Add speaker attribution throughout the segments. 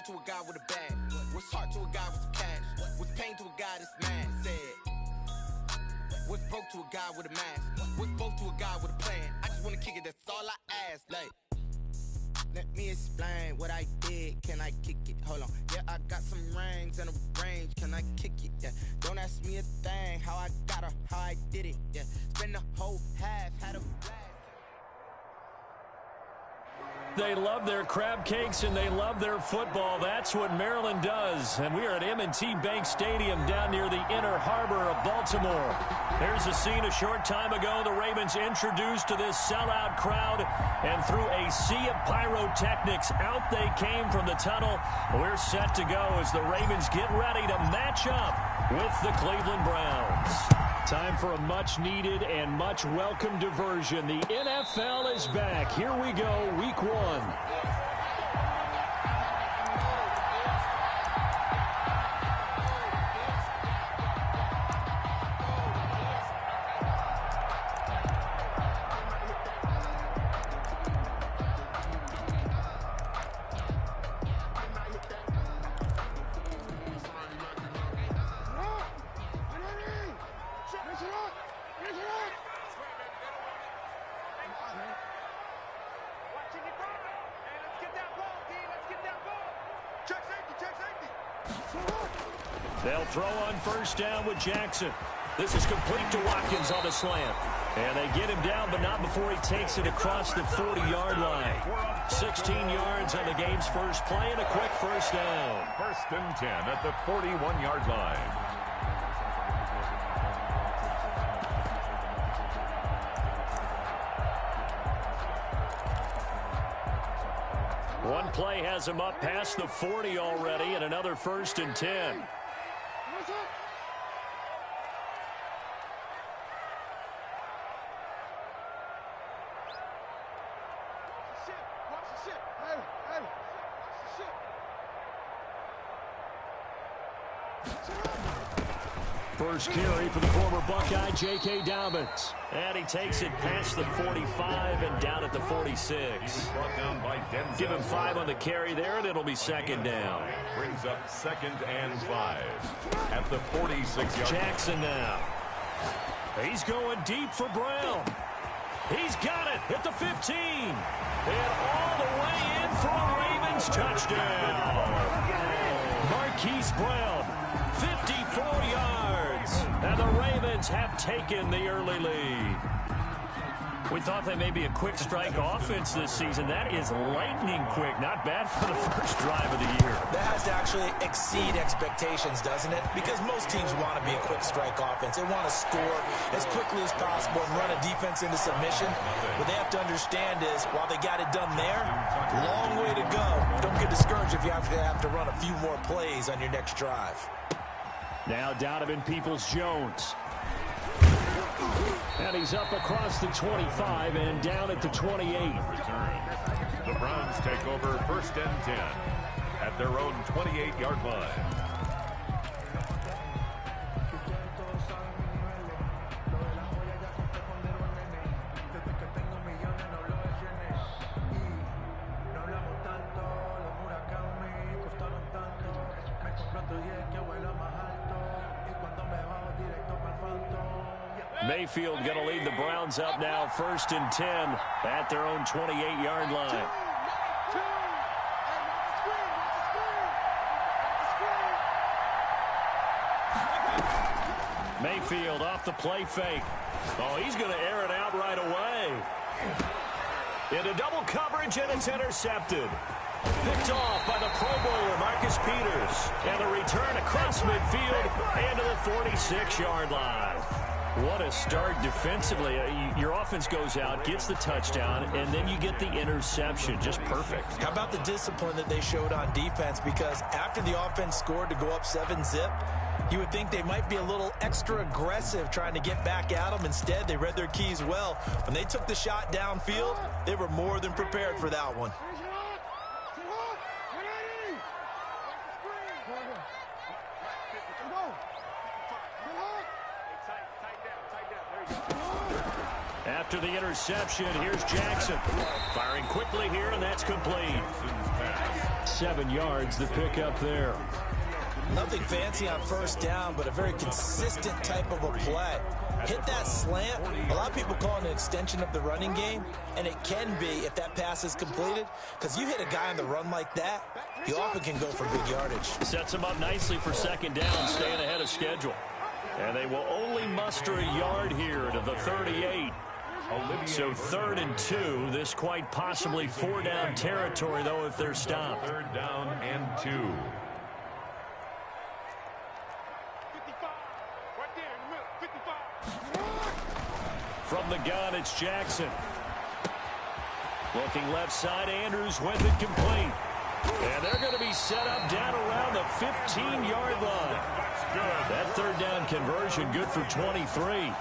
Speaker 1: hard to a guy with a bag? What's hard to a guy with some cash? What's pain to a guy that's mad? Said. What's broke to a guy with a mask? What's broke to a guy with a plan? I just wanna kick it, that's all I ask. Like, let me explain what I did. Can I kick it? Hold on. Yeah, I got some rings and a range. Can I kick it? Yeah. Don't ask me a thing. How I got her, how I did it. Yeah. Spend the whole half, had a blast.
Speaker 2: They love their crab cakes and they love their football. That's what Maryland does. And we are at M&T Bank Stadium down near the inner harbor of Baltimore. There's a scene a short time ago. The Ravens introduced to this sellout crowd. And through a sea of pyrotechnics, out they came from the tunnel. We're set to go as the Ravens get ready to match up with the Cleveland Browns. Time for a much-needed and much-welcome diversion. The NFL is back. Here we go, Week 1. They'll throw on first down with Jackson. This is complete to Watkins on the slant. And they get him down, but not before he takes it across the 40-yard line. 16 yards on the game's first play and a quick first down.
Speaker 3: 1st and 10 at the 41-yard line.
Speaker 2: One play has him up past the 40 already, and another 1st and 10. First carry for the former Buckeye, J.K. Dobbins. And he takes it past the 45 and down at the 46. Give him 5 on the carry there, and it'll be 2nd down.
Speaker 3: Brings up 2nd and 5 at the 46-yard.
Speaker 2: Jackson now. He's going deep for Brown. He's got it at the 15. And all the way in for a Ravens touchdown. Marquise Brown, 54 yards. And the Ravens have taken the early lead. We thought they may be a quick strike offense this season. That is lightning quick. Not bad for the first drive of the year.
Speaker 4: That has to actually exceed expectations, doesn't it? Because most teams want to be a quick strike offense. They want to score as quickly as possible and run a defense into submission. What they have to understand is, while they got it done there, long way to go. Don't get discouraged if you have to run a few more plays on your next drive.
Speaker 2: Now Donovan Peoples-Jones. And he's up across the 25 and down at the 28.
Speaker 3: The Browns take over 1st and 10 at their own 28-yard line.
Speaker 2: Mayfield going to lead the Browns up now, 1st and 10 at their own 28-yard line. Mayfield off the play fake. Oh, he's going to air it out right away. Into double coverage, and it's intercepted. Picked off by the Pro Bowler, Marcus Peters. And the return across midfield and to the 46-yard line. What a start defensively. Your offense goes out, gets the touchdown, and then you get the interception. Just perfect.
Speaker 4: How about the discipline that they showed on defense? Because after the offense scored to go up 7-zip, you would think they might be a little extra aggressive trying to get back at them. Instead, they read their keys well. When they took the shot downfield, they were more than prepared for that one.
Speaker 2: after the interception. Here's Jackson. Firing quickly here, and that's complete. 7 yards, the pickup there.
Speaker 4: Nothing fancy on first down, but a very consistent type of a play. Hit that slant. A lot of people call it an extension of the running game, and it can be if that pass is completed, because you hit a guy on the run like that, you often can go for big yardage. Sets him up nicely for second down, staying ahead of schedule.
Speaker 2: And they will only muster a yard here to the 38. So 3rd and 2. This quite possibly 4-down territory, though, if they're stopped.
Speaker 3: 3rd down and 2.
Speaker 2: From the gun, it's Jackson. Looking left side, Andrews with it complete. And they're going to be set up down around the 15-yard line. That 3rd down conversion good for 23.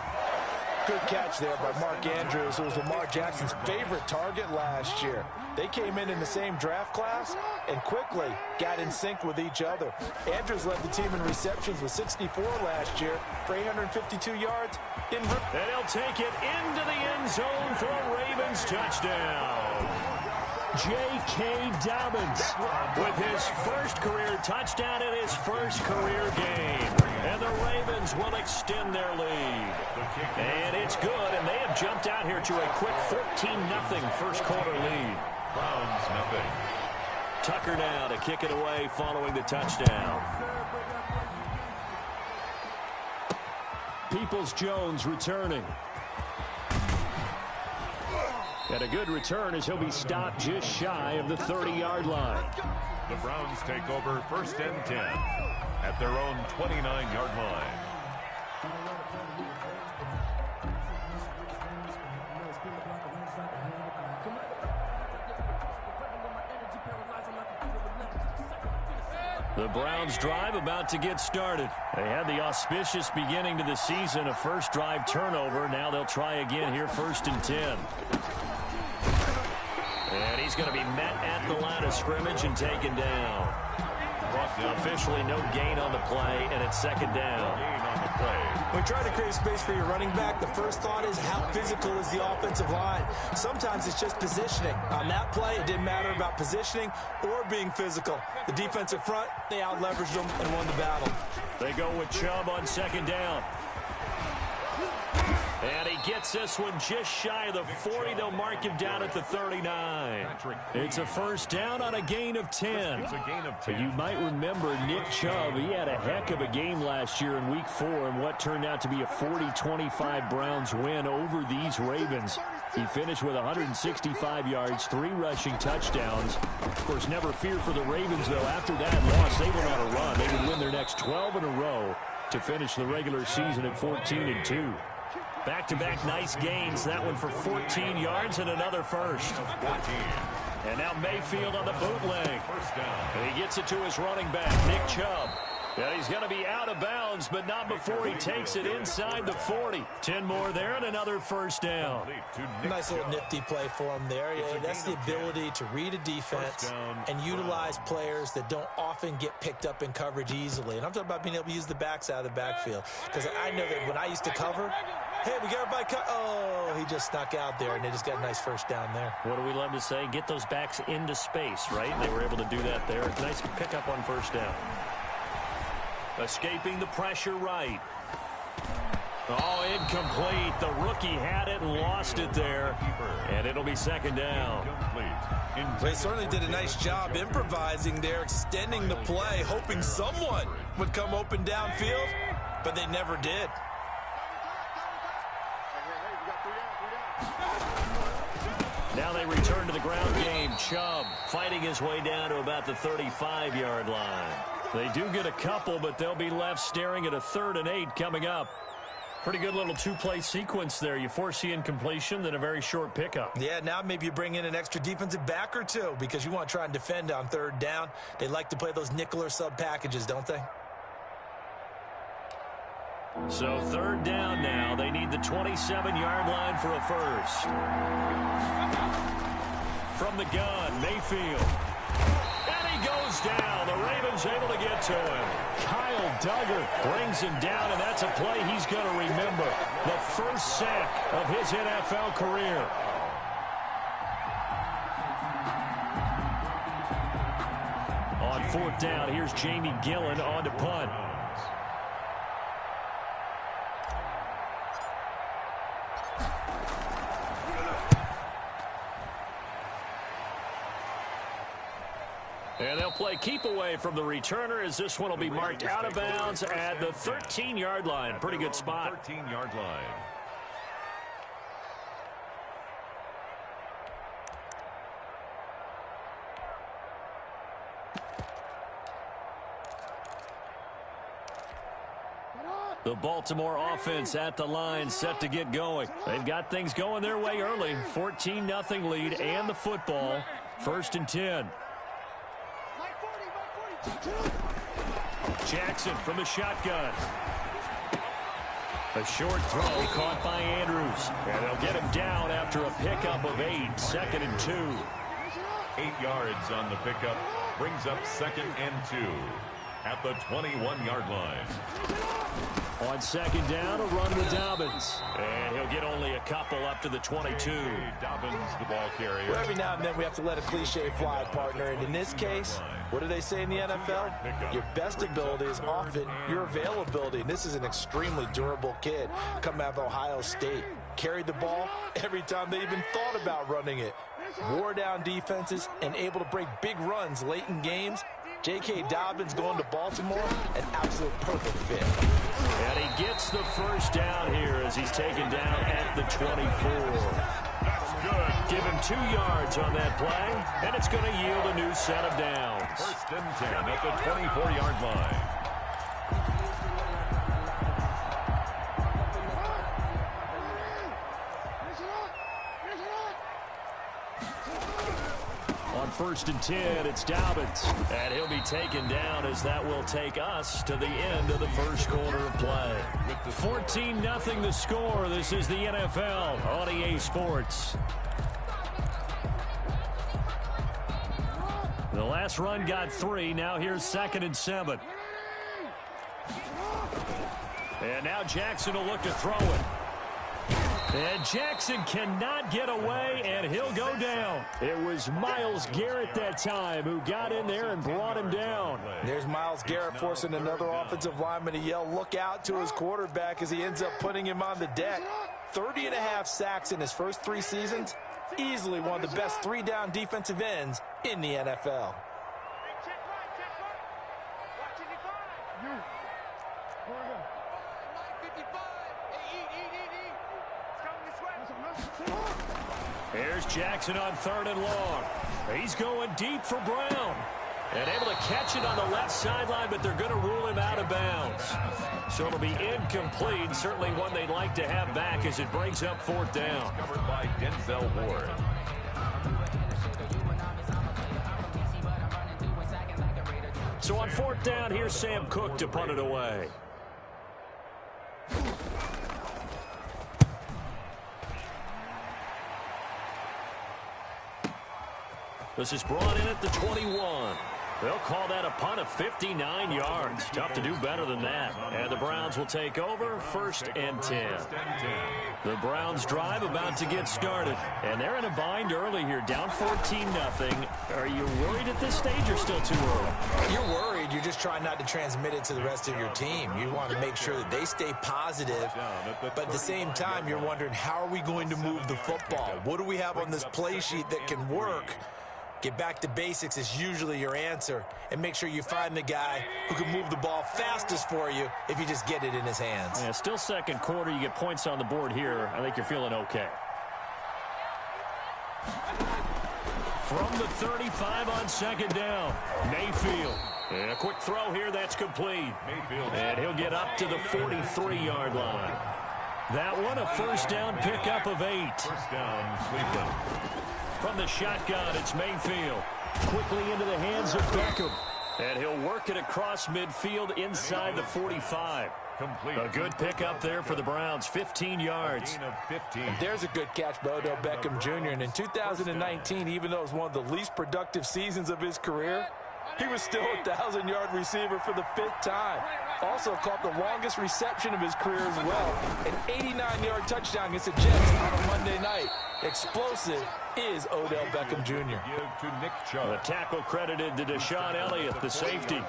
Speaker 4: Good catch there by Mark Andrews, who was Lamar Jackson's favorite target last year. They came in the same draft class and quickly got in sync with each other. Andrews led the team in receptions with 64 last year for 852 yards.
Speaker 2: And he'll take it into the end zone for a Ravens touchdown. J.K. Dobbins with his first career touchdown in his first career game. And the Ravens will extend their lead. And it's good, and they have jumped out here to a quick 14-0 first quarter lead.
Speaker 3: Browns nothing.
Speaker 2: Tucker now to kick it away following the touchdown. Peoples-Jones returning. And a good return as he'll be stopped just shy of the 30-yard line.
Speaker 3: The Browns take over 1st and 10 at their own 29-yard line.
Speaker 2: The Browns drive about to get started. They had the auspicious beginning to the season, a first drive turnover. Now they'll try again here 1st and 10. And he's going to be met at the line of scrimmage and taken down. Officially no gain on the play, and it's 2nd down.
Speaker 4: When you try to create space for your running back, the first thought is how physical is the offensive line. Sometimes it's just positioning. On that play, it didn't matter about positioning or being physical. The defensive front, they out-leveraged them and won the battle.
Speaker 2: They go with Chubb on 2nd down. And he gets this one just shy of the 40. They'll mark him down at the 39. It's a first down on a gain of 10.
Speaker 3: It's a gain of 10.
Speaker 2: You might remember Nick Chubb. He had a heck of a game last year in Week 4 in what turned out to be a 40-25 Browns win over these Ravens. He finished with 165 yards, 3 rushing touchdowns. Of course, never fear for the Ravens, though. After that loss, they went on a run. They would win their next 12 in a row to finish the regular season at 14-2. Back-to-back nice gains. That one for 14 yards and another first. And now Mayfield on the bootleg. And he gets it to his running back, Nick Chubb. And he's going to be out of bounds, but not before he takes it inside the 40. 10 more there and another first down.
Speaker 4: Nice little nifty play for him there. Yeah, that's the ability to read a defense and utilize players that don't often get picked up in coverage easily. And I'm talking about being able to use the backs out of the backfield. Because I know that when I used to cover, hey, we got everybody cut. Oh, he just snuck out there, and they just got a nice first down there.
Speaker 2: What do we love to say? Get those backs into space, right? They were able to do that there. Nice pickup on first down. Escaping the pressure right. Oh, incomplete. The rookie had it and lost it there. And it'll be 2nd down.
Speaker 4: They certainly did a nice job improvising there, extending the play, hoping someone would come open downfield, but they never did.
Speaker 2: Now they return to the ground game. Chubb fighting his way down to about the 35-yard line. They do get a couple, but they'll be left staring at a 3rd and 8 coming up. Pretty good little 2-play sequence there. You force the incompletion, then a very short pickup.
Speaker 4: Yeah, now maybe you bring in an extra defensive back or two because you want to try and defend on 3rd down. They like to play those nickel or sub packages, don't they?
Speaker 2: So 3rd down now. They need the 27-yard line for a first. From the gun, Mayfield. And he goes down. The Ravens able to get to him. Kyle Duggar brings him down, and that's a play he's going to remember. The first sack of his NFL career. On 4th down, here's Jamie Gillen on to punt. And they'll play keep away from the returner as this one will be marked out of bounds at the 13-yard line. Pretty good spot.
Speaker 3: 13-yard line.
Speaker 2: The Baltimore offense at the line, set to get going. They've got things going their way early. 14-0 lead and the football. 1st and 10. Jackson from the shotgun. A short throw caught by Andrews. And they'll get him down after a pickup of 8. 2nd and 2.
Speaker 3: 8 yards on the pickup. Brings up 2nd and 2 at the 21-yard line.
Speaker 2: On 2nd down, a run with Dobbins. And he'll get only a couple up to the 22.
Speaker 3: Dobbins, the ball carrier.
Speaker 4: Well, every now and then we have to let a cliche fly, partner. And in this case, what do they say in the NFL? Your best ability is often your availability. And this is an extremely durable kid coming out of Ohio State. Carried the ball every time they even thought about running it. Wore down defenses and able to break big runs late in games. J.K. Dobbins going to Baltimore, an absolute perfect fit.
Speaker 2: And he gets the first down here as he's taken down at the 24.
Speaker 3: That's good.
Speaker 2: Give him 2 yards on that play, and it's going to yield a new set of downs.
Speaker 3: 1st and 10 at the 24-yard line.
Speaker 2: On 1st and 10, it's Dobbins. And he'll be taken down as that will take us to the end of the first quarter of play. 14-0 the score. This is the NFL on EA Sports. The last run got 3. Now here's 2nd and 7. And now Jackson will look to throw it. And Jackson cannot get away, and he'll go down. It was Myles Garrett that time who got in there and brought him down.
Speaker 4: There's Myles Garrett forcing another offensive lineman to yell, look out, to his quarterback as he ends up putting him on the deck. 30.5 sacks in his first 3 seasons. Easily one of the best 3-down defensive ends in the NFL.
Speaker 2: Here's Jackson on 3rd and long. He's going deep for Brown. And able to catch it on the left sideline, but they're going to rule him out of bounds. So it'll be incomplete. Certainly one they'd like to have back as it brings up 4th down.
Speaker 3: Covered by Denzel Ward.
Speaker 2: So on 4th down, here's Sam Cook to punt it away. This is brought in at the 21. They'll call that a punt of 59 yards. Tough to do better than that. And the Browns will take over 1st and 10. The Browns drive about to get started. And they're in a bind early here, down 14-0. Are you worried at this stage or still too early?
Speaker 4: You're worried. You're just trying not to transmit it to the rest of your team. You want to make sure that they stay positive. But at the same time, you're wondering, how are we going to move the football? What do we have on this play sheet that can work? Get back to basics is usually your answer. And make sure you find the guy who can move the ball fastest for you if you just get it in his hands.
Speaker 2: Yeah, still 2nd quarter. You get points on the board here. I think you're feeling okay. From the 35 on 2nd down, Mayfield. And a quick throw here that's complete. Mayfield. And he'll get up to the 43-yard line. That one a 1st down pickup of 8.
Speaker 3: 1st down, Cleveland.
Speaker 2: From the shotgun, it's Mayfield. Quickly into the hands of Beckham. And he'll work it across midfield inside the 45.
Speaker 3: Complete.
Speaker 2: A good pickup there for the Browns, 15 yards.
Speaker 4: There's a good catch by Odell Beckham Jr. And in 2019, even though it was one of the least productive seasons of his career, He was still a 1,000-yard receiver for the 5th time. Also caught the longest reception of his career as well. An 89-yard touchdown against the Jets on a Monday night. Explosive is Odell Beckham Jr.
Speaker 2: The tackle credited to Deshaun Elliott, the safety.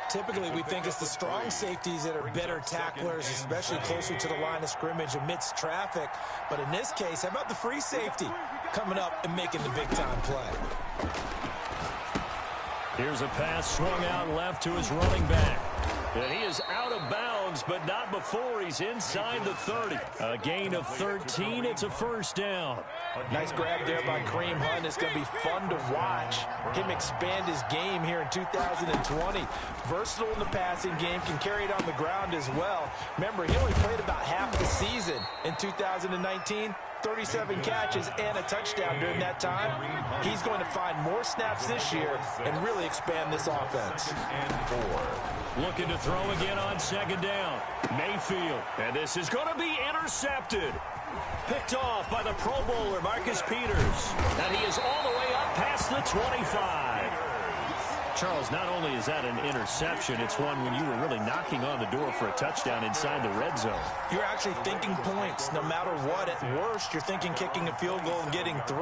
Speaker 4: Typically, we think it's the strong safeties that are better tacklers, especially closer to the line of scrimmage amidst traffic. But in this case, how about the free safety coming up and making the big-time play?
Speaker 2: Here's a pass swung out left to his running back. And he is out of bounds, but not before he's inside the 30. A gain of 13. It's a first down.
Speaker 4: Nice grab there by Kareem Hunt. It's going to be fun to watch him expand his game here in 2020. Versatile in the passing game, can carry it on the ground as well. Remember, he only played about half the season in 2019. 37 catches and a touchdown during that time. He's going to find more snaps this year and really expand this offense.
Speaker 2: Looking to throw again on second down. Mayfield. And this is going to be intercepted. Picked off by the Pro Bowler, Marcus Peters. And he is all the way up past the 25. Charles, not only is that an interception, it's one when you were really knocking on the door for a touchdown inside the red zone.
Speaker 4: You're actually thinking points no matter what. At worst, you're thinking kicking a field goal and getting 3.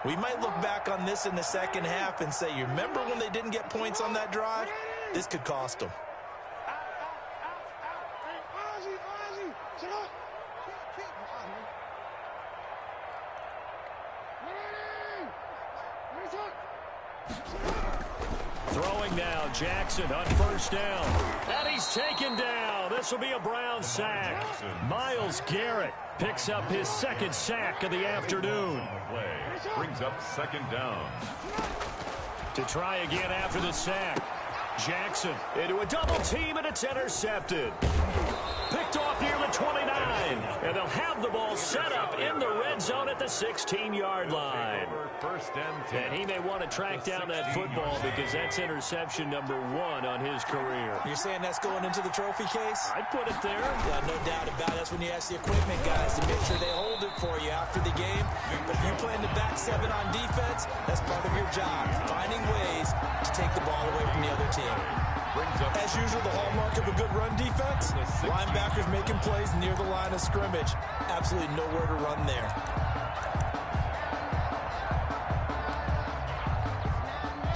Speaker 4: We might look back on this in the second half and say, you remember when they didn't get points on that drive? This could cost them.
Speaker 2: Throwing now, Jackson on first down. And he's taken down. This will be a Brown sack. Myles Garrett picks up his 2nd sack of the afternoon.
Speaker 3: Brings up second down.
Speaker 2: To try again after the sack. Jackson into a double team, and it's intercepted. Picked off near the 29. And they'll have the ball set up in the red zone at the 16-yard line. And he may want to track down that football because that's interception number 1 on his career.
Speaker 4: You're saying that's going into the trophy case?
Speaker 2: I'd put it there.
Speaker 4: Yeah, no doubt about it. That's when you ask the equipment guys to make sure they hold it for you after the game. But if you play in the back 7 on defense, that's part of your job, finding ways to take the ball away from the other team. As usual, the hallmark of a good run defense, linebackers making plays near the line of scrimmage. Absolutely nowhere to run there.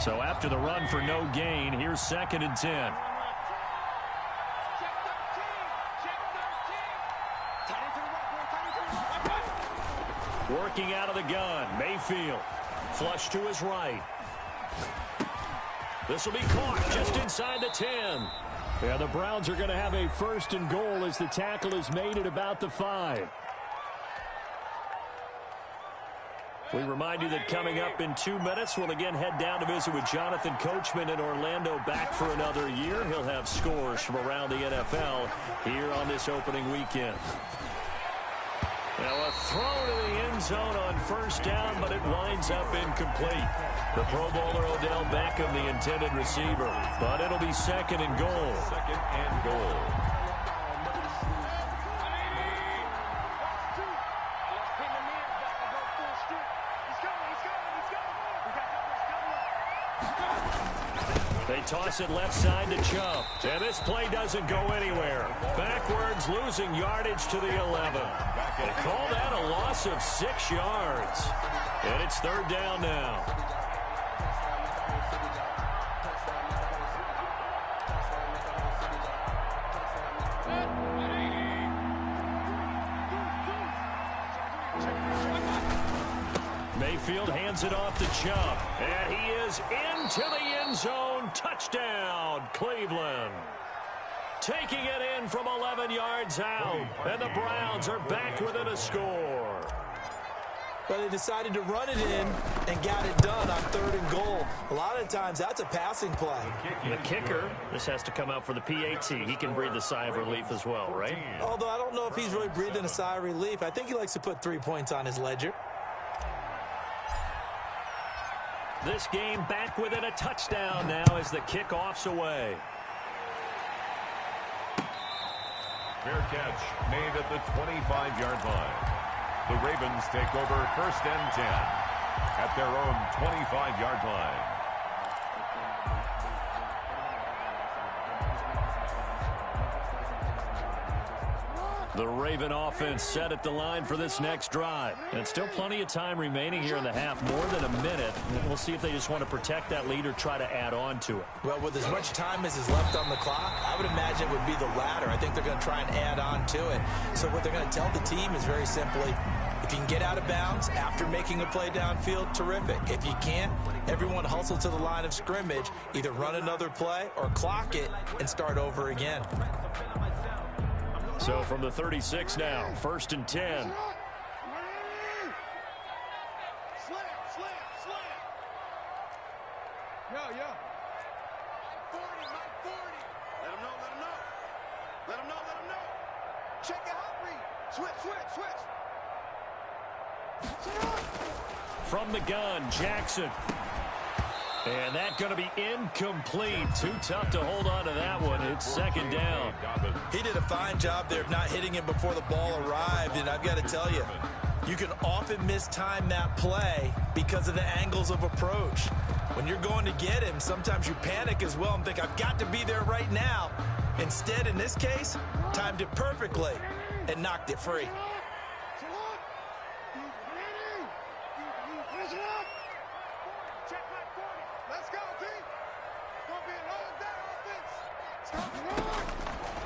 Speaker 2: So after the run for no gain, here's 2nd and 10. Working out of the gun, Mayfield. Flush to his right. This will be caught just inside the 10. Yeah, the Browns are going to have a 1st and goal as the tackle is made at about the 5. We remind you that coming up in 2 minutes, we'll again head down to visit with Jonathan Coachman in Orlando, back for another year. He'll have scores from around the NFL here on this opening weekend. Now a throw to the end zone on first down, but it winds up incomplete. The Pro Bowler Odell Beckham, the intended receiver, but it'll be 2nd and goal.
Speaker 3: 2nd and goal.
Speaker 2: They toss it left side to Chubb. And this play doesn't go anywhere. Backwards, losing yardage to the 11. They call that a loss of 6 yards. And it's 3rd down now. Mayfield hands it off to Chubb. And he is into the end zone. Touchdown, Cleveland. Taking it in from 11 yards out. And the Browns are back within a score.
Speaker 4: But they decided to run it in and got it done on 3rd and goal. A lot of times, that's a passing play.
Speaker 2: The kicker, this has to come out for the PAT. He can breathe a sigh of relief as well, right?
Speaker 4: Although I don't know if he's really breathing a sigh of relief. I think he likes to put 3 points on his ledger.
Speaker 2: This game back within a touchdown now as the kickoff's away.
Speaker 3: Fair catch made at the 25-yard line. The Ravens take over 1st and 10 at their own 25-yard line.
Speaker 2: The Raven offense set at the line for this next drive. And still plenty of time remaining here in the half, more than a minute. We'll see if they just want to protect that lead or try to add on to it.
Speaker 4: Well, with as much time as is left on the clock, I would imagine it would be the latter. I think they're going to try and add on to it. So what they're going to tell the team is very simply, if you can get out of bounds after making a play downfield, terrific. If you can't, everyone hustle to the line of scrimmage, either run another play or clock it and start over again.
Speaker 2: So from the 36 now, 1st and 10.
Speaker 5: Slam. Yeah. 40, Mike 40. Let him know. Check it out, Reed. Switch.
Speaker 2: From the gun, Jackson. And that's going to be incomplete. Too tough to hold on to that one. It's 2nd down.
Speaker 4: He did a fine job there of not hitting him before the ball arrived. And I've got to tell you, you can often mistime that play because of the angles of approach. When you're going to get him, sometimes you panic as well and think, I've got to be there right now. Instead, in this case, timed it perfectly and knocked it free.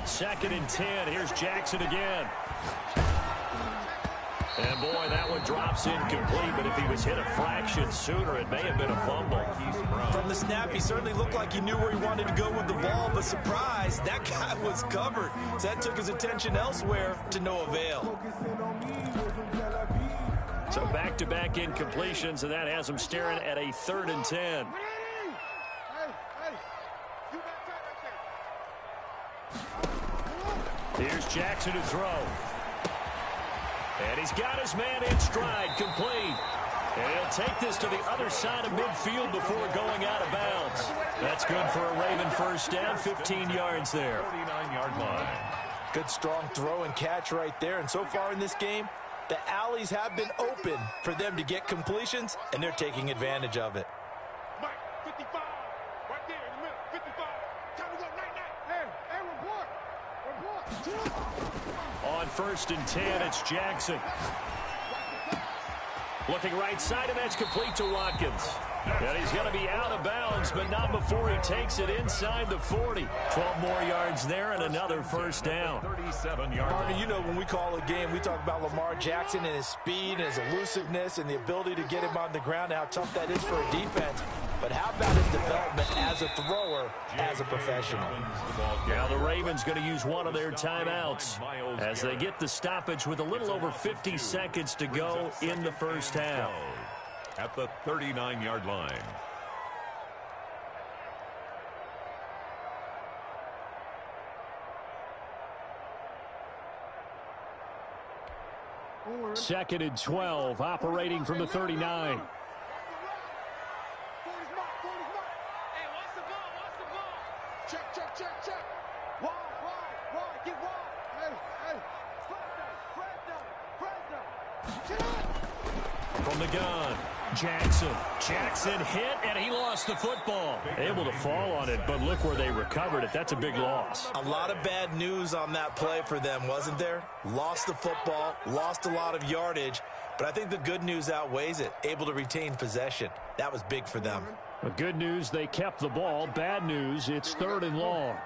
Speaker 2: Second and 10. Here's Jackson again. And, boy, that one drops incomplete, but if he was hit a fraction sooner, it may have been a fumble.
Speaker 4: From the snap, he certainly looked like he knew where he wanted to go with the ball, but surprise, that guy was covered. So that took his attention elsewhere to no avail.
Speaker 2: So back-to-back incompletions, and that has him staring at a 3rd and 10. Here's Jackson to throw. And he's got his man in stride, complete. And he'll take this to the other side of midfield before going out of bounds. That's good for a Raven first down, 15 yards there.
Speaker 3: 49-yard line.
Speaker 4: Good strong throw and catch right there. And so far in this game, the alleys have been open for them to get completions, and they're taking advantage of it.
Speaker 5: Mike, 55. Right there in the middle. 55. Time to go right now. Hey, report.
Speaker 2: On 1st and 10, it's Jackson. Looking right side, and that's complete to Watkins. And he's going to be out of bounds, but not before he takes it inside the 40. 12 more yards there and another first down.
Speaker 3: 37-yard line.
Speaker 4: You know, when we call a game, we talk about Lamar Jackson and his speed and his elusiveness and the ability to get him on the ground and how tough that is for a defense. But how about his development as a thrower, as a professional?
Speaker 2: Now the Ravens going to use one of their timeouts as they get the stoppage with a little over 50 seconds to go in the first half.
Speaker 3: At the 39-yard line.
Speaker 2: Second and 12, operating from the 39.
Speaker 5: Check. Wide. Get wide. Hey. Fresno.
Speaker 2: From the gun, Jackson hit, and he lost the football. Able to fall on it, but look where they recovered it. That's a big loss.
Speaker 4: A lot of bad news on that play for them, wasn't there? Lost the football, lost a lot of yardage, but I think the good news outweighs it. Able to retain possession. That was big for them.
Speaker 2: The good news, they kept the ball. Bad news, it's 3rd and long.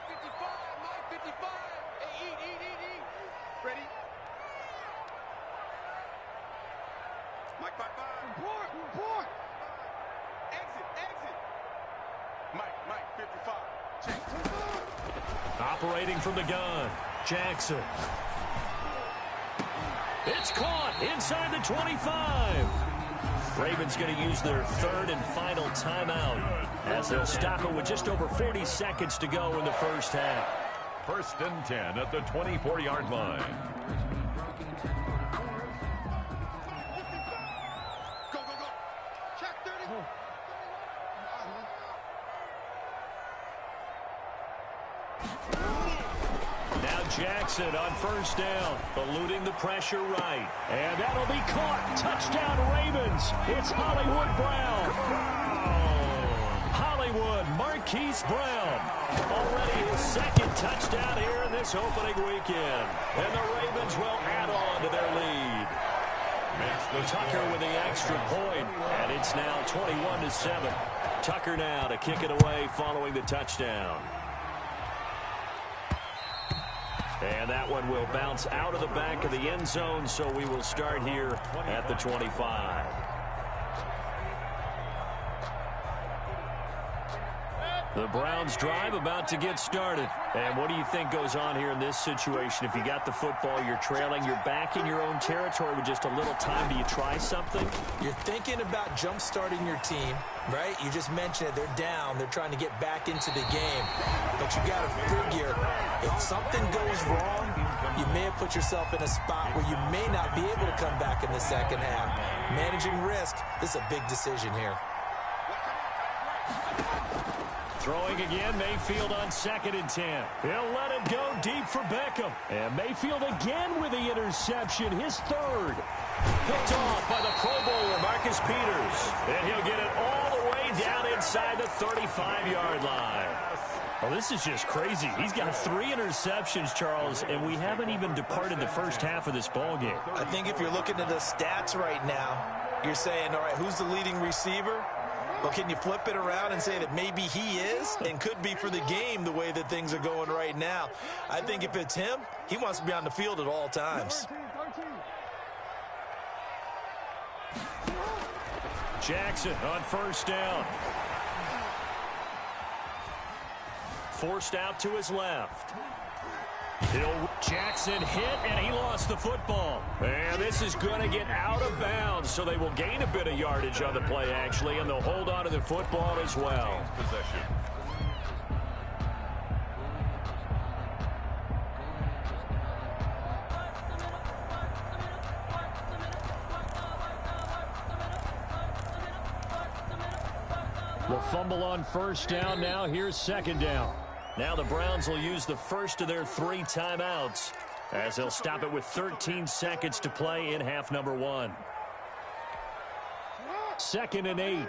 Speaker 5: 55, Mike, 55. Hey, eat. Ready? Mike, 5. Report. Exit. Mike, 55. Check.
Speaker 2: Operating from the gun, Jackson. It's caught inside the 25. Ravens going to use their 3rd and final timeout as they'll stop it with just over 40 seconds to go in the first half.
Speaker 3: 1st and 10 at the 24-yard line.
Speaker 5: Go. Check 30.
Speaker 2: Now Jackson on first down, eluding the pressure right. And that'll be caught. Touchdown Ravens. It's Hollywood Brown. Hollywood, Marquise Brown. Already his second touchdown here in this opening weekend. And the Ravens will add on to their lead. Tucker with the extra point, and it's now 21-7. Tucker now to kick it away following the touchdown. And that one will bounce out of the back of the end zone, so we will start here at the 25. The Browns drive about to get started. And what do you think goes on here in this situation? If you got the football, you're trailing, you're back in your own territory with just a little time. Do you try something?
Speaker 4: You're thinking about jump-starting your team, right? You just mentioned it. They're down. They're trying to get back into the game. But you got to figure, if something goes wrong, you may have put yourself in a spot where you may not be able to come back in the second half. Managing risk, this is a big decision here.
Speaker 2: Throwing again, Mayfield on 2nd and 10. He'll let it go deep for Beckham. And Mayfield again with the interception, his third. Picked off by the Pro Bowler, Marcus Peters. And he'll get it all the way down inside the 35-yard line. Well, this is just crazy. He's got 3 interceptions, Charles, and we haven't even departed the first half of this ballgame.
Speaker 4: I think if you're looking at the stats right now, you're saying, all right, who's the leading receiver? Well, can you flip it around and say that maybe he is and could be for the game the way that things are going right now? I think if it's him, he wants to be on the field at all times.
Speaker 2: Jackson on 1st down. Forced out to his left. Jackson hit, and he lost the football. And this is going to get out of bounds, so they will gain a bit of yardage on the play, actually, and they'll hold on to the football as well.
Speaker 3: Possession.
Speaker 2: The fumble on 1st down. Now here's 2nd down. Now the Browns will use the first of their 3 timeouts as they'll stop it with 13 seconds to play in half number 1. 2nd and 8.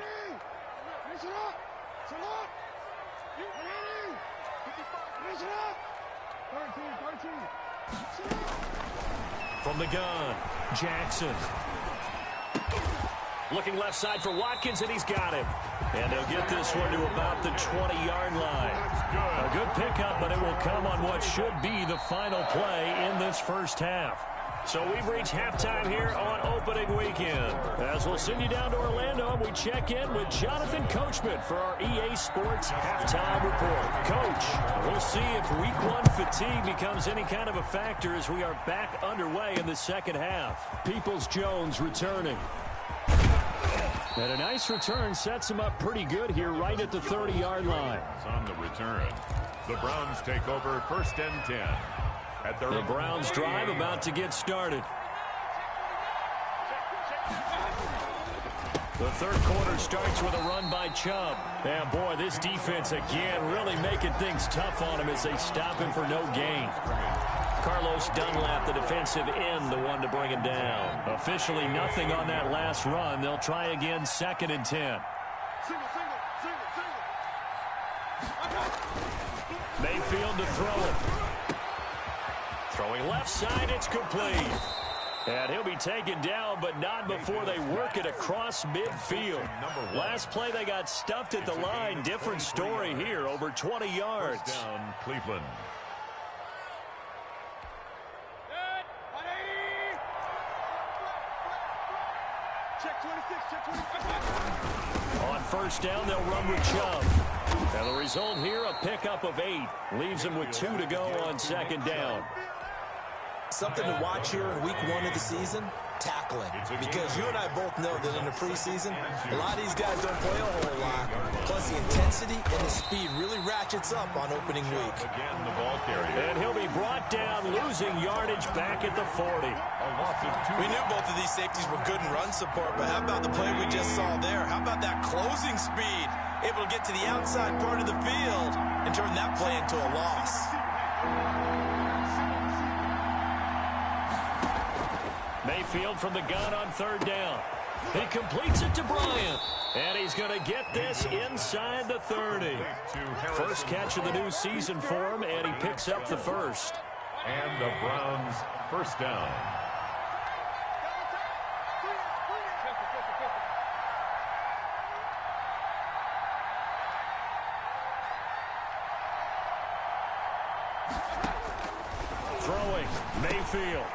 Speaker 2: From the gun, Jackson. Looking left side for Watkins, and he's got him. And they'll get this one to about the 20-yard line. A good pickup, but it will come on what should be the final play in this first half. So we've reached halftime here on opening weekend. As we'll send you down to Orlando, we check in with Jonathan Coachman for our EA Sports Halftime Report. Coach, we'll see if Week 1 fatigue becomes any kind of a factor as we are back underway in the second half. Peoples-Jones returning. And a nice return sets him up pretty good here right at the 30-yard line.
Speaker 3: On the return, the Browns take over 1st and 10. At
Speaker 2: the Browns drive about to get started. The third quarter starts with a run by Chubb. And boy, this defense again really making things tough on him as they stop him for no gain. Carlos Dunlap, the defensive end, the one to bring him down. Officially nothing on that last run. They'll try again 2nd and 10. Mayfield to throw it. Throwing left side, it's complete. And he'll be taken down, but not before they work it across midfield. Last play, they got stuffed at the line. Different story here, over 20 yards.
Speaker 3: Down, Cleveland.
Speaker 2: On 1st down, they'll run with Chubb. And the result here, a pickup of 8. Leaves them with 2 to go on 2nd down.
Speaker 4: Something to watch here in Week 1 of the season, tackling. Because you and I both know that in the preseason, a lot of these guys don't play a whole lot. Plus, the intensity and the speed really ratchets up on opening week.
Speaker 3: Again, the ball carrier.
Speaker 2: And he'll be brought down, losing yardage back at the 40.
Speaker 4: We knew both of these safeties were good in run support, but how about the play we just saw there? How about that closing speed? Able to get to the outside part of the field and turn that play into a loss.
Speaker 2: Mayfield from the gun on 3rd down. He completes it to Bryant. And he's he's going to get this inside the 30. First catch of the new season for him, and he picks up the first.
Speaker 3: And the Browns first down.
Speaker 2: Throwing, Mayfield.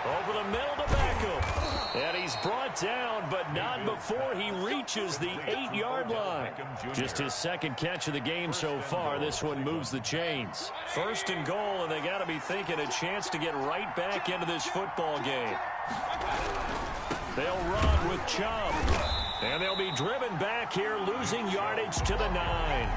Speaker 2: Over the middle to Beckham. And he's brought down, but not before he reaches the 8-yard line. Just his second catch of the game so far. This one moves the chains. First and goal, and they got to be thinking a chance to get right back into this football game. They'll run with Chubb. And they'll be driven back here, losing yardage to the 9.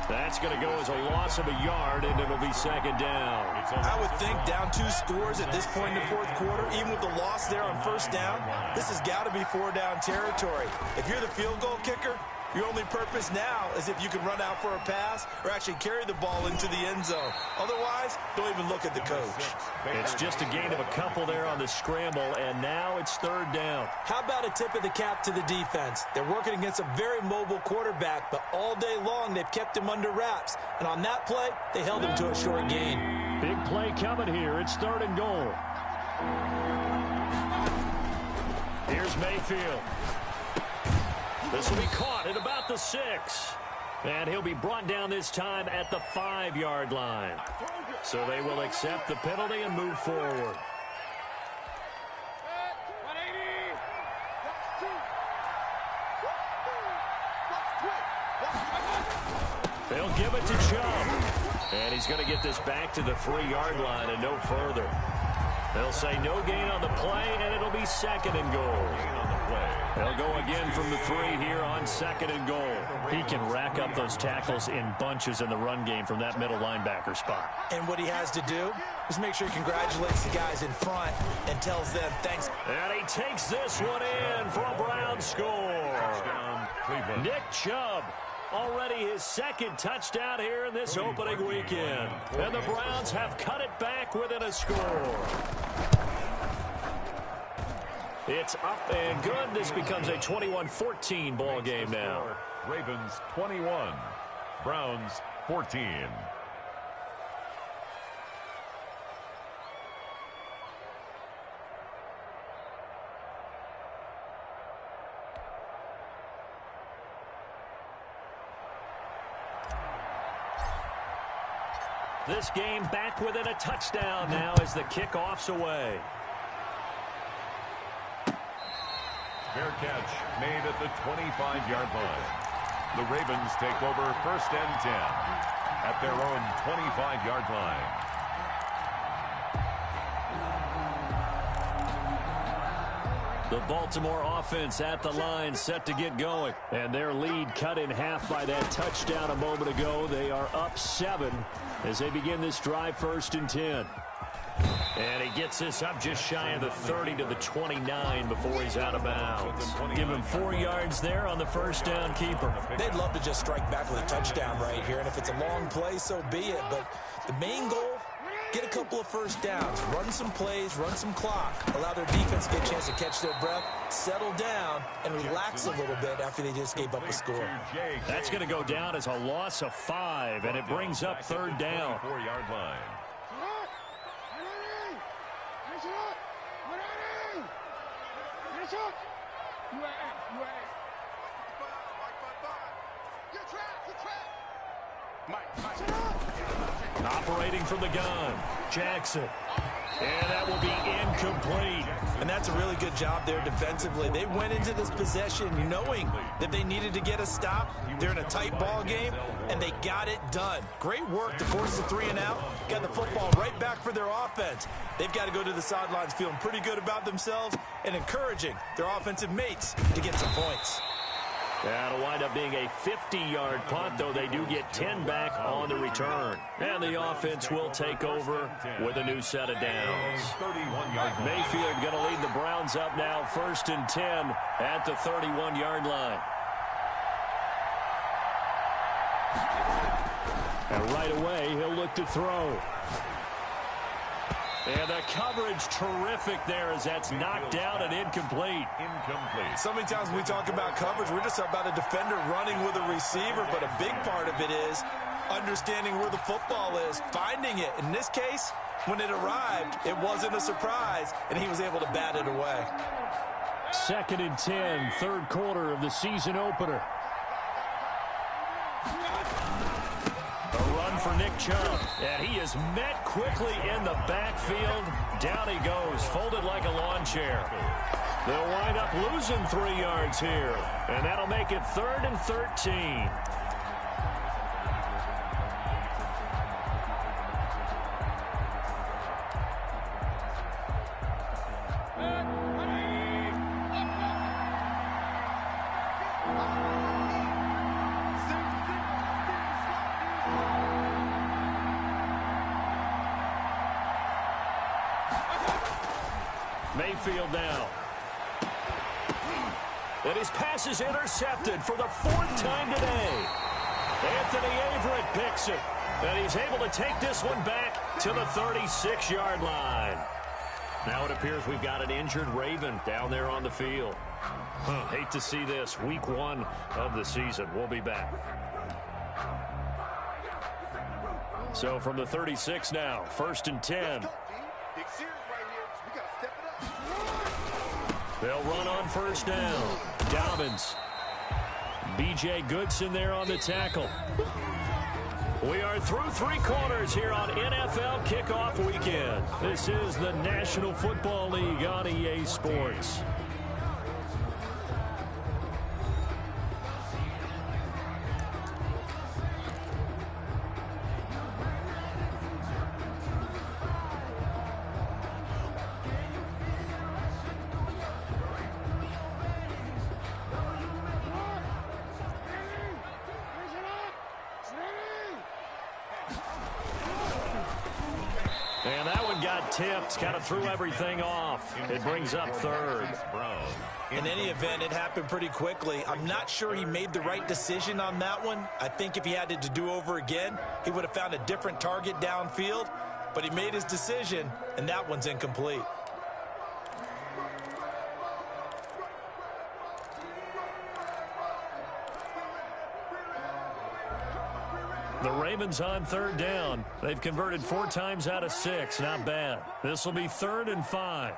Speaker 2: That's going to go as a loss of a yard, and it'll be second down.
Speaker 4: I would think down 2 scores at this point in the fourth quarter, even with the loss there on first down, this has got to be 4-down territory. If you're the field goal kicker, your only purpose now is if you can run out for a pass or actually carry the ball into the end zone. Otherwise, don't even look at the coach.
Speaker 2: It's just a gain of a couple there on the scramble, and now it's third down.
Speaker 4: How about a tip of the cap to the defense? They're working against a very mobile quarterback, but all day long they've kept him under wraps. And on that play, they held him to a short gain.
Speaker 2: Big play coming here. It's third and goal. Here's Mayfield. This will be caught at about the 6. And he'll be brought down this time at the 5-yard line. So they will accept the penalty and move forward. They'll give it to Chubb. And he's going to get this back to the 3-yard line and no further. They'll say no gain on the play, and it'll be second and goal. They'll go again from the 3 here on second and goal. He can rack up those tackles in bunches in the run game from that middle linebacker spot.
Speaker 4: And what he has to do is make sure he congratulates the guys in front and tells them thanks.
Speaker 2: And he takes this one in for a Brown score. Nick Chubb. Already his second touchdown here in this opening weekend. And the Browns have cut it back within a score. It's up and good. This becomes a 21-14 ball game now.
Speaker 3: Ravens 21, Browns 14.
Speaker 2: This game back within a touchdown now as the kickoff's away.
Speaker 3: Fair catch made at the 25-yard line. The Ravens take over first and 10 at their own 25-yard line.
Speaker 2: The Baltimore offense at the line set to get going. And their lead cut in half by that touchdown a moment ago. They are up 7 as they begin this drive first and 10. And he gets this up just shy of the 30 to the 29 before he's out of bounds. Give him 4 yards there on the first down keeper.
Speaker 4: They'd love to just strike back with a touchdown right here. And if it's a long play, so be it. But the main goal, get a couple of first downs, run some plays, run some clock, allow their defense to get a chance to catch their breath, settle down, and relax a little bit after they just gave up a score.
Speaker 2: That's going to go down as a loss of 5, and it brings up third down.
Speaker 3: 4-yard line.
Speaker 2: Operating from the gun, Jackson. And that will be incomplete.
Speaker 4: And that's a really good job there defensively. They went into this possession knowing that they needed to get a stop. They're in a tight ball game, and they got it done. Great work to force the 3 and out. Got the football right back for their offense. They've got to go to the sidelines feeling pretty good about themselves and encouraging their offensive mates to get some points.
Speaker 2: That'll wind up being a 50-yard punt, though they do get 10 back on the return. And the offense will take over with a new set of downs. Mayfield going to lead the Browns up now, first and 10 at the 31-yard line. And right away, he'll look to throw. And the coverage terrific there as that's knocked down and incomplete.
Speaker 4: So many times when we talk about coverage, we're just about a defender running with a receiver, but a big part of it is understanding where the football is, finding it. In this case, when it arrived, it wasn't a surprise, and he was able to bat it away.
Speaker 2: 2nd and 10, third quarter of the season opener. A run for Nick Chubb, and he is met quickly in the backfield. Down he goes, folded like a lawn chair. They'll wind up losing 3 yards here, and that'll make it 3rd and 13. Mayfield now. And his pass is intercepted for the 4th time today. Anthony Averett picks it. And he's able to take this one back to the 36-yard line. Now it appears we've got an injured Raven down there on the field. Hate to see this. Week 1 of the season. We'll be back. So from the 36 now, 1st and 10. They'll run on 1st down. Dobbins. B.J. Goodson there on the tackle. We are through 3 quarters here on NFL Kickoff Weekend. This is the National Football League on EA Sports. And that one got tipped, kind of threw everything off. It brings up 3rd.
Speaker 4: In any event, it happened pretty quickly. I'm not sure he made the right decision on that one. I think if he had to do over again, he would have found a different target downfield. But he made his decision, and that one's incomplete.
Speaker 2: The Ravens on 3rd down. They've converted 4 times out of 6. Not bad. This will be 3rd and 5.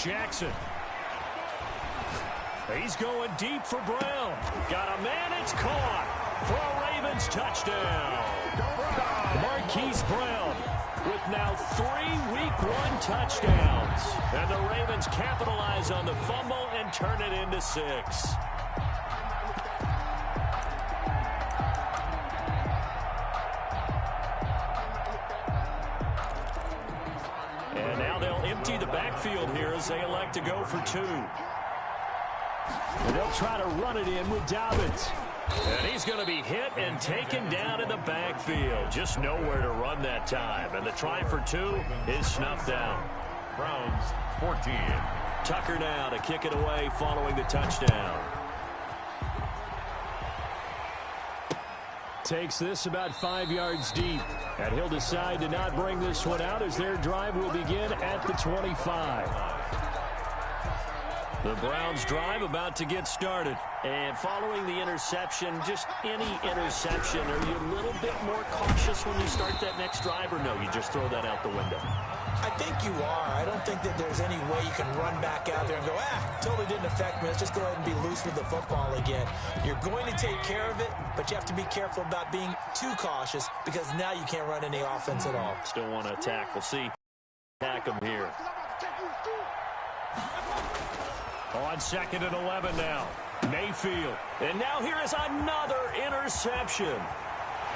Speaker 2: Jackson. He's going deep for Brown. Got a man. It's caught for a Ravens touchdown. Marquise Brown with now 3 Week 1 touchdowns. And the Ravens capitalize on the fumble and turn it into 6. And now they'll empty the backfield here as they elect to go for 2. And they'll try to run it in with Dobbins. And he's going to be hit and taken down in the backfield. Just nowhere to run that time. And the try for 2 is snuffed out.
Speaker 3: Browns 14.
Speaker 2: Tucker now to kick it away following the touchdown. Takes this about 5 yards deep. And he'll decide to not bring this one out as their drive will begin at the 25. The Browns drive about to get started. And following the interception, just any interception, are you a little bit more cautious when you start that next drive, or no, you just throw that out the window?
Speaker 4: I think you are. I don't think that there's any way you can run back out there and go, totally didn't affect me. Let's just go ahead and be loose with the football again. You're going to take care of it, but you have to be careful about being too cautious because now you can't run any offense at all.
Speaker 2: Still want to attack. We'll see. Attack him here. On 2nd and 11 now. Mayfield. And now here is another interception.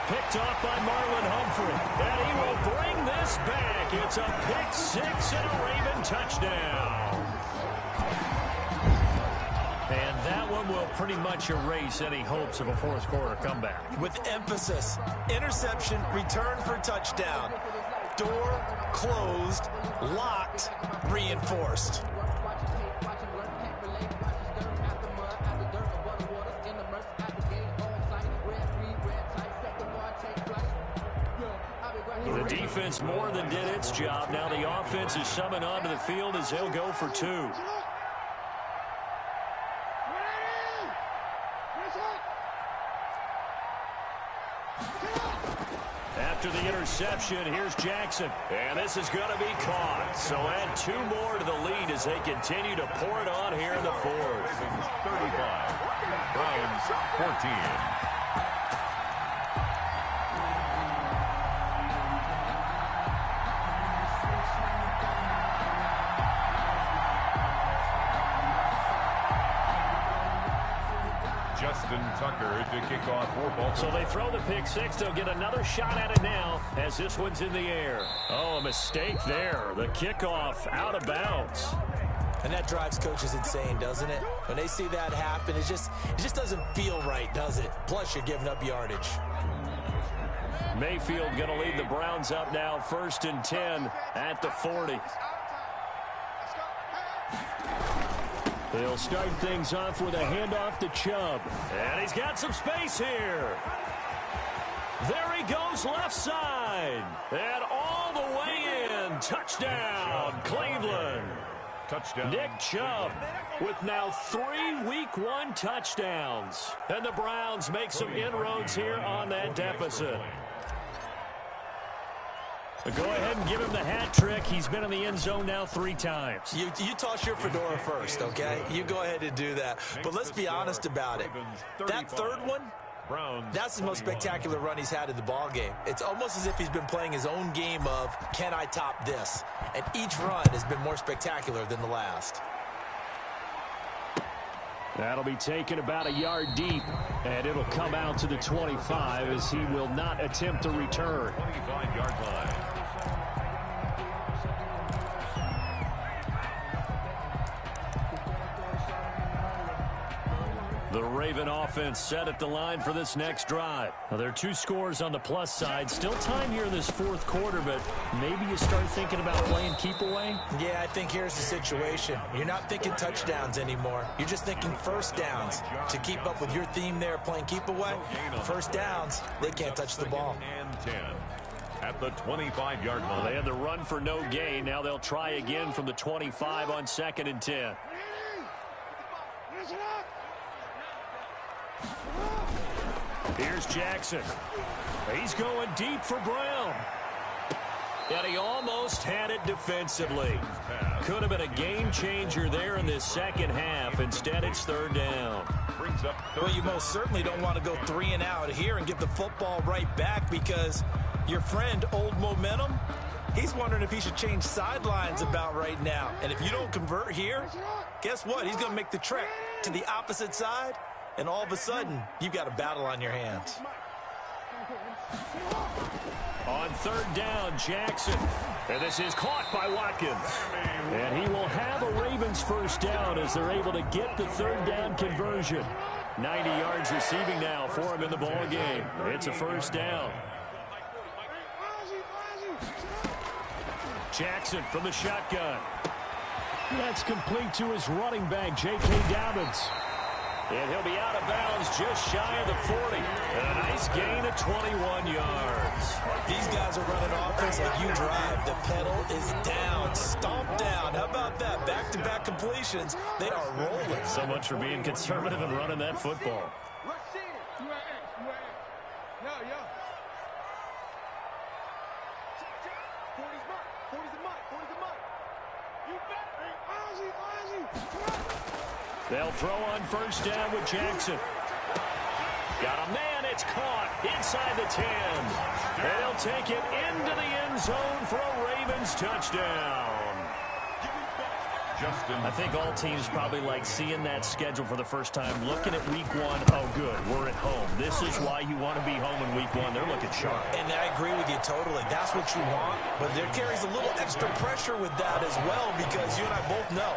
Speaker 2: Picked off by Marlon Humphrey. And he will bring this back. It's a pick 6 and a Raven touchdown. And that one will pretty much erase any hopes of a 4th quarter comeback.
Speaker 4: With emphasis, interception, return for touchdown. Door closed, locked, reinforced.
Speaker 2: defense more than did its job. Now the offense is summoned onto the field as they'll go for 2. After the interception, here's Jackson. And this is going to be caught. So add 2 more to the lead as they continue to pour it on here in the 4th.
Speaker 3: 35. Browns 14. Justin Tucker to kick off for Baltimore.
Speaker 2: So they throw the pick 6. They'll get another shot at it now as this one's in the air. Oh, a mistake there. The kickoff out of bounds.
Speaker 4: And that drives coaches insane, doesn't it? When they see that happen, it just doesn't feel right, does it? Plus, you're giving up yardage.
Speaker 2: Mayfield going to lead the Browns up now, 1st and 10 at the 40. They'll start things off with a handoff to Chubb. And he's got some space here. There he goes left side. And all the way in. Touchdown, Cleveland.
Speaker 3: Touchdown.
Speaker 2: Nick Chubb with now 3 Week 1 touchdowns. And the Browns make some inroads here on that deficit. But go ahead and give him the hat trick. He's been in the end zone now 3 times.
Speaker 4: You toss your fedora first, okay? You go ahead and do that. But let's be honest about it. That third one, that's the most spectacular run he's had in the ball game. It's almost as if he's been playing his own game of, can I top this? And each run has been more spectacular than the last.
Speaker 2: That'll be taken about a yard deep, and it'll come out to the 25 as he will not attempt to return.
Speaker 3: 25-yard line.
Speaker 2: The Raven offense set at the line for this next drive. Now, there are 2 scores on the plus side. Still time here in this 4th quarter, but maybe you start thinking about playing keep away?
Speaker 4: Yeah, I think here's the situation. You're not thinking touchdowns anymore. You're just thinking first downs. To keep up with your theme there, playing keep away, first downs, they can't touch the ball.
Speaker 3: And 10 at the 25-yard line.
Speaker 2: Well, they had the run for no gain. Now they'll try again from the 25 on 2nd and 10. Here's Jackson. He's going deep for Brown. And he almost had it defensively. Could have been a game changer there in this second half. Instead, it's 3rd down.
Speaker 4: Well, you most certainly don't want to go 3 and out here and get the football right back because your friend, Old Momentum, he's wondering if he should change sidelines about right now. And if you don't convert here, guess what? He's going to make the trek to the opposite side. And all of a sudden, you've got a battle on your hands.
Speaker 2: On 3rd down, Jackson. And this is caught by Watkins. And he will have a Ravens first down as they're able to get the 3rd down conversion. 90 yards receiving now for him in the ball game. It's a first down. Jackson from the shotgun. That's complete to his running back, J.K. Dobbins. And he'll be out of bounds just shy of the 40. And a nice gain of 21 yards.
Speaker 4: These guys are running offense like you drive. The pedal is down, stomped down. How about that? Back-to-back completions. They are rolling.
Speaker 2: So much for being conservative and running that football. They'll throw on first down with Jackson. Got a man, it's caught inside the 10. And he'll take it into the end zone for a Ravens touchdown. I think all teams probably like seeing that schedule for the first time, looking at week 1. Oh, good, we're at home. This is why you want to be home in week 1. They're looking sharp.
Speaker 4: And I agree with you totally. That's what you want. But there carries a little extra pressure with that as well because you and I both know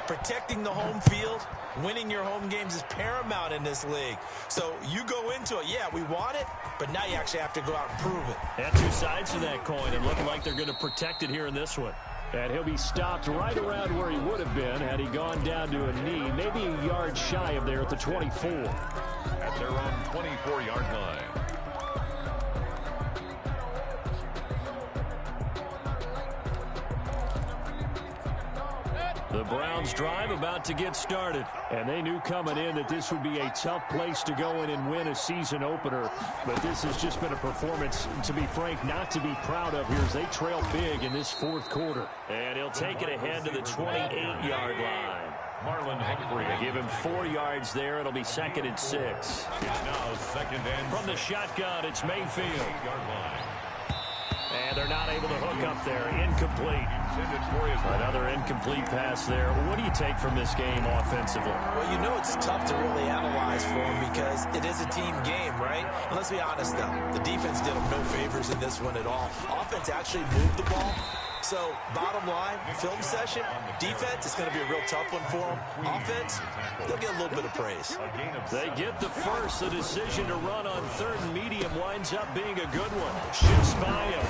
Speaker 4: protecting the home field, winning your home games is paramount in this league. So you go into it, yeah, we want it, but now you actually have to go out and prove it.
Speaker 2: And 2 sides to that coin, and looking like they're going to protect it here in this one. And he'll be stopped right around where he would have been had he gone down to a knee, maybe a yard shy of there at the 24.
Speaker 3: At their own 24-yard line.
Speaker 2: The Browns drive about to get started. And they knew coming in that this would be a tough place to go in and win a season opener. But this has just been a performance, to be frank, not to be proud of here as they trail big in this fourth quarter. And he'll take it ahead to the 28-yard line.
Speaker 3: Marlon Humphrey.
Speaker 2: They give him 4 yards there. It'll be 2nd and 6.
Speaker 3: It's now 2nd and 6.
Speaker 2: From the shotgun, it's Mayfield.
Speaker 3: 8-yard line.
Speaker 2: And they're not able to hook up there. Incomplete. Another incomplete pass there. What do you take from this game offensively?
Speaker 4: Well, you know it's tough to really analyze for them because it is a team game, right? And let's be honest, though. The defense did them no favors in this one at all. Offense actually moved the ball. So, bottom line, film session, defense, it's going to be a real tough one for them. Offense, they'll get a little bit of praise.
Speaker 2: They get the first. The decision to run on 3rd and medium winds up being a good one. Shifts by him.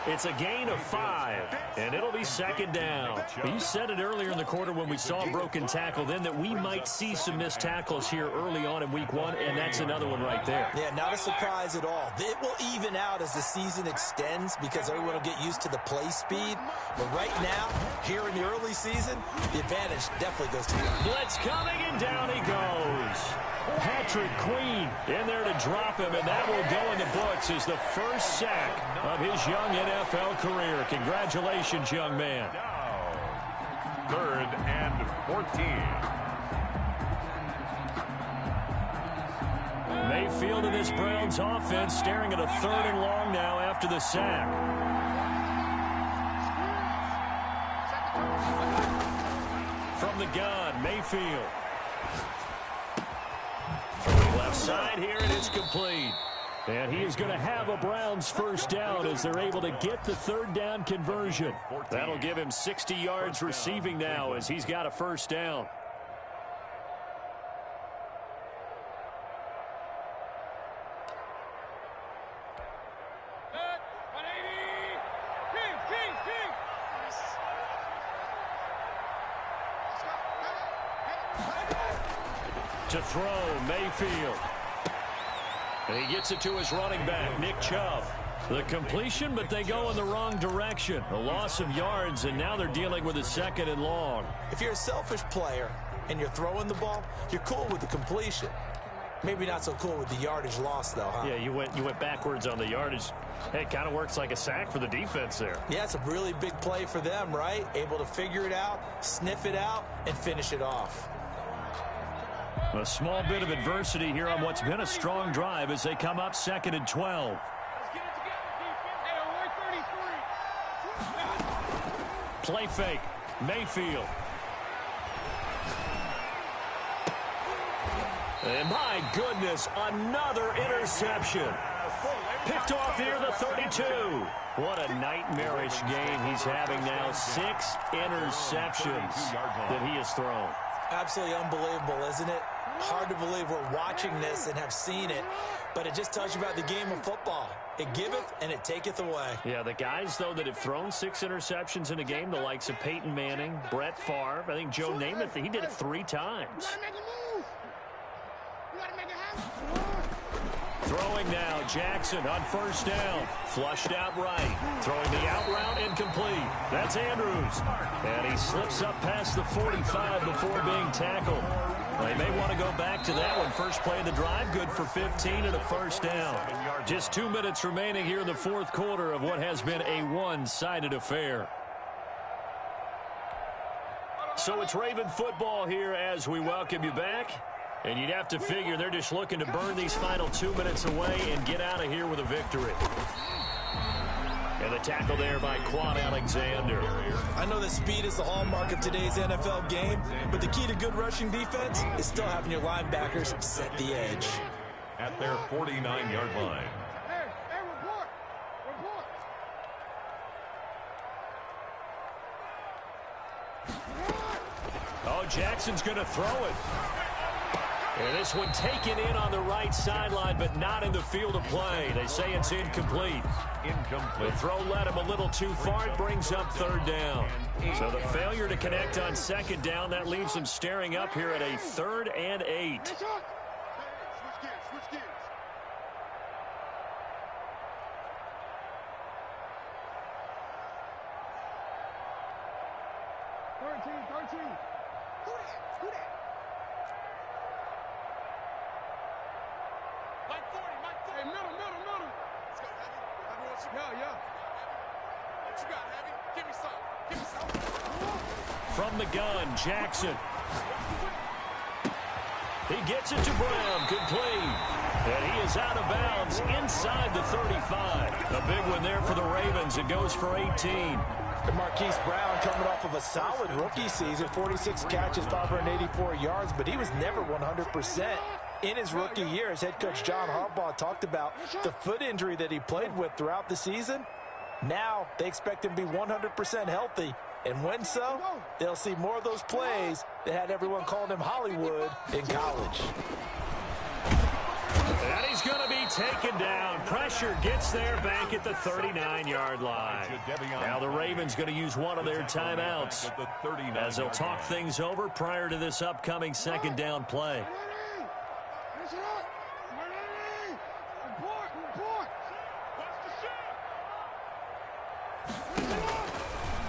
Speaker 2: It's a gain of 5, and it'll be 2nd down. You said it earlier in the quarter when we saw a broken tackle then that we might see some missed tackles here early on in week 1, and that's another one right there.
Speaker 4: Yeah, not a surprise at all. It will even out as the season extends because everyone will get used to the play speed. But right now, here in the early season, the advantage definitely goes to them.
Speaker 2: Blitz coming, and down he goes. Patrick Queen in there to drop him, and that will go in the books as the first sack of his young NFL career. Congratulations, young man.
Speaker 3: Now, 3rd and 14.
Speaker 2: Mayfield and this Browns offense staring at a 3rd and long now after the sack. From the gun, Mayfield. Left side here, and it's complete. And he is going to have a Browns first down as they're able to get the 3rd down conversion. That'll give him 60 yards receiving now as he's got a first down. To throw, Mayfield. And he gets it to his running back, Nick Chubb. The completion, but they go in the wrong direction. A loss of yards, and now they're dealing with a 2nd and long.
Speaker 4: If you're a selfish player and you're throwing the ball, you're cool with the completion. Maybe not so cool with the yardage loss, though, huh?
Speaker 2: Yeah, you went backwards on the yardage. Hey, it kind of works like a sack for the defense there.
Speaker 4: Yeah, it's a really big play for them, right? Able to figure it out, sniff it out, and finish it off.
Speaker 2: A small bit of adversity here on what's been a strong drive as they come up 2nd and 12. Play fake. Mayfield. And my goodness, another interception. Picked off near the 32. What a nightmarish game he's having now. 6 interceptions that he has thrown.
Speaker 4: Absolutely unbelievable, isn't it? Hard to believe we're watching this and have seen it, but it just tells you about the game of football. It giveth and it taketh away.
Speaker 2: Yeah, the guys, though, that have thrown 6 interceptions in a game, the likes of Peyton Manning, Brett Favre, I think Joe Namath, he did it 3 times. Throwing now, Jackson on first down. Flushed out right. Throwing the out route, incomplete. That's Andrews. And he slips up past the 45 before being tackled. They may want to go back to that one. First play of the drive, good for 15 and a first down. Just 2 minutes remaining here in the fourth quarter of what has been a one-sided affair. So it's Raven football here as we welcome you back. And you'd have to figure they're just looking to burn these final 2 minutes away and get out of here with a victory. And the tackle there by Quan Alexander.
Speaker 4: I know that speed is the hallmark of today's NFL game, but the key to good rushing defense is still having your linebackers set the edge.
Speaker 3: At their 49-yard line.
Speaker 2: Oh, Jackson's going to throw it. And this one taken in on the right sideline, but not in the field of play. They say it's incomplete. The throw led him a little too far. It brings up 3rd down. So the failure to connect on 2nd down, that leaves them staring up here at a 3rd and 8.
Speaker 5: Who that? Mike 40. Hey, middle. Let's go, Heavy. Heavy, what you got? Yeah. What you got, Heavy? Give me some.
Speaker 2: From the gun, Jackson. He gets it to Brown, complete. And he is out of bounds inside the 35. A big one there for the Ravens. It goes for 18.
Speaker 4: Marquise Brown coming off of a solid rookie season, 46 catches, 584 yards, but he was never 100% in his rookie year. As head coach John Harbaugh talked about the foot injury that he played with throughout the season. Now they expect him to be 100% healthy. And when so, they'll see more of those plays that had everyone calling him Hollywood in college.
Speaker 2: And he's going to be taken down. Pressure gets there back at the 39-yard line. Now the Ravens going to use one of their timeouts as they'll talk things over prior to this upcoming second down play.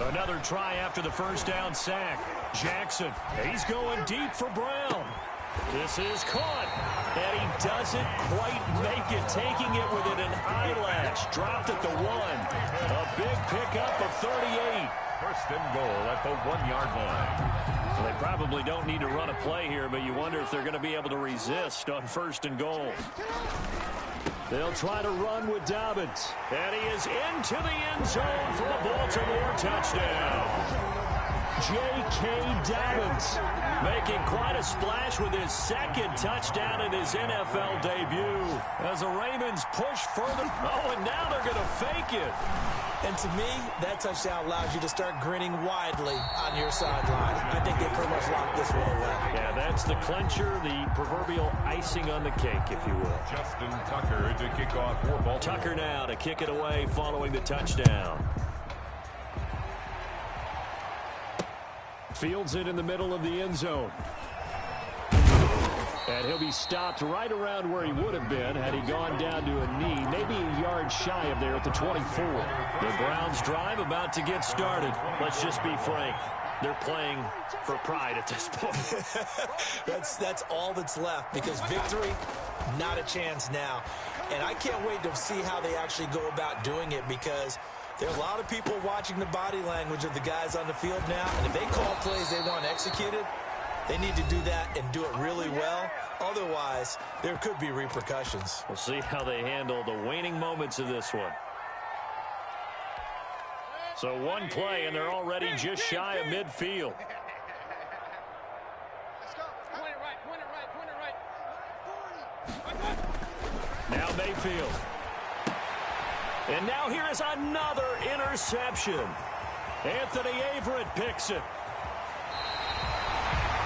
Speaker 2: Another try after the first down sack. Jackson, he's going deep for Brown. This is caught, and he doesn't quite make it, taking it within an eyelash. Dropped at the 1. A big pickup of 38.
Speaker 3: First and goal at the 1-yard line.
Speaker 2: Well, they probably don't need to run a play here, but you wonder if they're going to be able to resist on first and goal. They'll try to run with Dobbins. And he is into the end zone for a Baltimore touchdown. J.K. Dobbins making quite a splash with his second touchdown in his NFL debut. As the Ravens push further. Oh, and now they're going to fake it.
Speaker 4: And to me, that touchdown allows you to start grinning widely on your sideline. I think they pretty much locked this one away.
Speaker 2: Yeah, that's the clincher, the proverbial icing on the cake, if you will.
Speaker 3: Justin Tucker to kick off for Baltimore.
Speaker 2: Tucker now to kick it away following the touchdown. Fields it in the middle of the end zone. And he'll be stopped right around where he would have been had he gone down to a knee, maybe a yard shy of there at the 24. The Browns drive about to get started. Let's just be frank. They're playing for pride at this point.
Speaker 4: That's all that's left, because victory, not a chance now. And I can't wait to see how they actually go about doing it, because there are a lot of people watching the body language of the guys on the field now, and if they call plays they want executed, they need to do that and do it really well. Otherwise, there could be repercussions.
Speaker 2: We'll see how they handle the waning moments of this one. So one play, and they're already just shy of midfield.
Speaker 5: Let's go. Point it right.
Speaker 2: Now Mayfield. And now here is another interception. Anthony Averett picks it.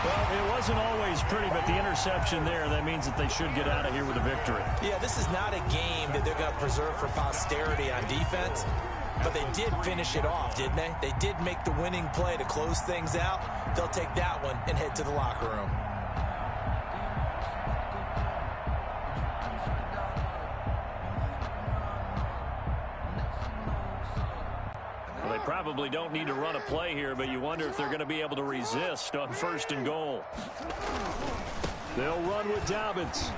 Speaker 2: Well, it wasn't always pretty, but the interception there, that means that they should get out of here with a victory.
Speaker 4: Yeah, this is not a game that they're going to preserve for posterity on defense, but they did finish it off, didn't they? They did make the winning play to close things out. They'll take that one and head to the locker room.
Speaker 2: Well, they probably don't need to run a play here, but you wonder if they're going to be able to resist on first and goal. They'll run with Dobbins.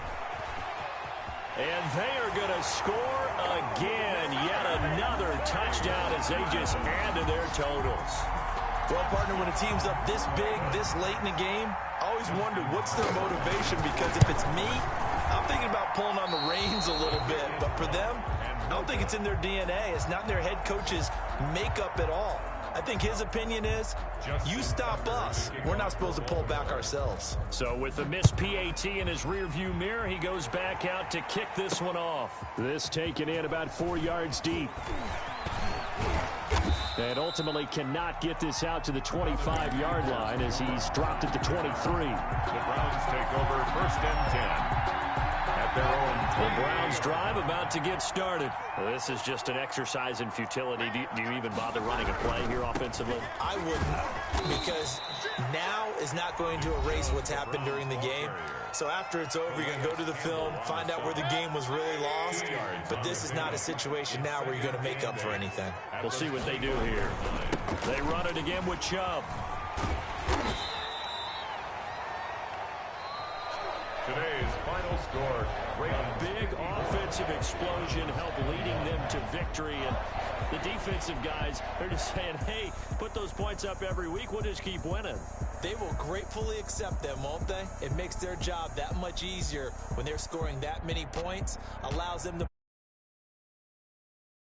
Speaker 2: And they are going to score again. Yet another touchdown as they just add to their totals.
Speaker 4: Well, partner, when a team's up this big, this late in the game, I always wonder what's their motivation, because if it's me, I'm thinking about pulling on the reins a little bit. But for them, I don't think it's in their DNA. It's not in their head coach's makeup at all. I think his opinion is, you stop us, we're not supposed to pull back ourselves.
Speaker 2: So with the missed PAT in his rearview mirror, he goes back out to kick this one off. This taken in about 4 yards deep. And ultimately cannot get this out to the 25-yard line as he's dropped at the 23.
Speaker 3: The Browns take over first and 10. Their own.
Speaker 2: The Browns drive about to get started. This is just an exercise in futility. Do you even bother running a play here offensively?
Speaker 4: I wouldn't, because now is not going to erase what's happened during the game. So after it's over, you're going to go to the film, find out where the game was really lost. But this is not a situation now where you're going to make up for anything.
Speaker 2: We'll see what they do here. They run it again with Chubb.
Speaker 3: Today's final score, Ravens.
Speaker 2: A big offensive explosion helped leading them to victory. And the defensive guys, they're just saying, hey, put those points up every week. We'll just keep winning.
Speaker 4: They will gratefully accept them, won't they? It makes their job that much easier when they're scoring that many points, allows them to